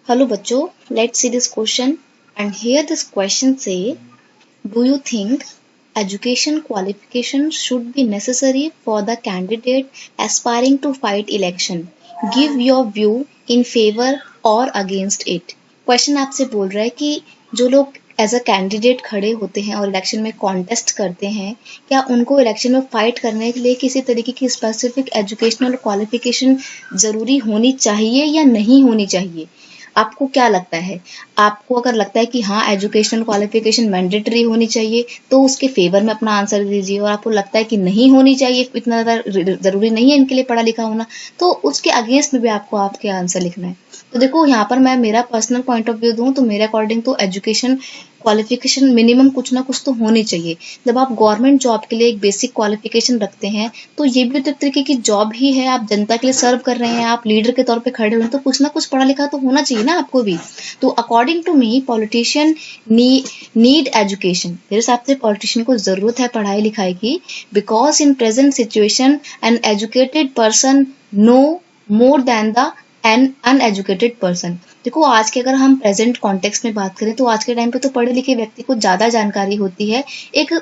Hello bachcho, let's see this question. And here this question say, do you think education qualification should be necessary for the candidate aspiring to fight election? Give your view in favor or against it. Question आपसे बोल रहा है कि जो लोग as a candidate खड़े होते हैं और इलेक्शन में कॉन्टेस्ट करते हैं, क्या उनको इलेक्शन में फाइट करने के लिए किसी तरीके की स्पेसिफिक एजुकेशनल क्वालिफिकेशन जरूरी होनी चाहिए या नहीं होनी चाहिए? आपको क्या लगता है? आपको अगर लगता है कि हाँ एजुकेशनल क्वालिफिकेशन मैंडेटरी होनी चाहिए तो उसके फेवर में अपना आंसर दीजिए, और आपको लगता है कि नहीं होनी चाहिए, इतना ज़्यादा ज़रूरी नहीं है इनके लिए पढ़ा लिखा होना, तो उसके अगेंस्ट में भी आपको आपके आंसर लिखना है। तो देखो यहाँ पर मैं मेरा पर्सनल पॉइंट ऑफ व्यू दूँ तो मेरे अकॉर्डिंग तो एजुकेशन क्वालिफिकेशन मिनिमम कुछ ना कुछ तो होनी चाहिए। जब आप गवर्नमेंट जॉब के लिए एक बेसिक क्वालिफिकेशन रखते हैं तो ये भी तो एक तरीके की जॉब ही है, आप जनता के लिए सर्व कर रहे हैं, आप लीडर के तौर पे खड़े हुए हैं, तो कुछ ना कुछ पढ़ा लिखा तो होना चाहिए ना आपको भी। तो according to me politician need education, मेरे हिसाब से पॉलिटिशियन को जरूरत है पढ़ाई लिखाई की, because in present situation an educated person no more than the an uneducated person. देखो आज के अगर हम प्रेजेंट कॉन्टेक्स्ट में बात करें तो आज के टाइम पे तो पढ़े लिखे व्यक्ति को ज्यादा जानकारी होती है एक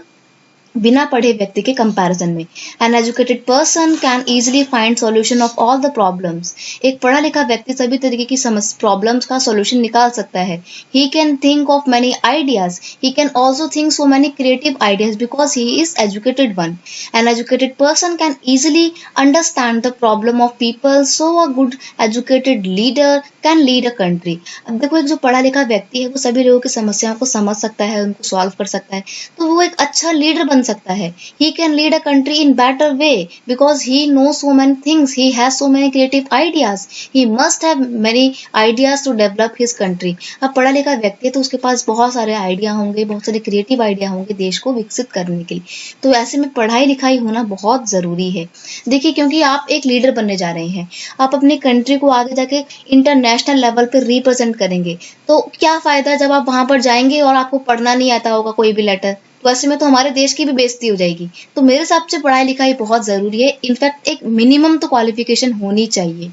बिना पढ़े व्यक्ति के कंपैरिजन में। N educated person can easily find solution of all the problems. एक पढ़ा लिखा व्यक्ति सभी तरीके की प्रॉब्लम्स का सॉल्यूशन निकाल सकता है। He can think of many ideas, he can also think so many creative ideas because he is educated one. N educated person can easily understand the problem of people, so a good educated leader can lead a country. अब देखो एक जो पढ़ा लिखा व्यक्ति है वो सभी लोगों की समस्याओं को समझ सकता है, उनको सॉल्व कर सकता है, तो वो एक अच्छा लीडर बन सकता है। He can lead a country in better way because he know so many things, he has so many creative ideas, he must have many ideas to develop his country. अब पढ़ा लिखा व्यक्ति है तो उसके पास बहुत सारे आइडिया होंगे, बहुत सारे क्रिएटिव आइडिया होंगे देश को विकसित करने के लिए। तो ऐसे में पढ़ाई लिखाई होना बहुत जरूरी है। देखिए क्योंकि आप एक लीडर बनने जा रहे हैं, आप अपनी कंट्री को आगे जाके इंटरनेशनल लेवल पे रिप्रेजेंट करेंगे, तो क्या फायदा जब आप वहां पर जाएंगे और आपको पढ़ना नहीं आता होगा कोई भी लेटर, तो ऐसे में तो हमारे देश की भी बेइज्जती हो जाएगी। तो मेरे हिसाब से पढ़ाई लिखाई बहुत जरूरी है, इनफैक्ट एक मिनिमम तो क्वालिफिकेशन होनी चाहिए।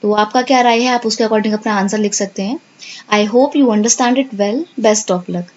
तो आपका क्या राय है, आप उसके अकॉर्डिंग अपना आंसर लिख सकते हैं। I hope you understand it well. Best of luck.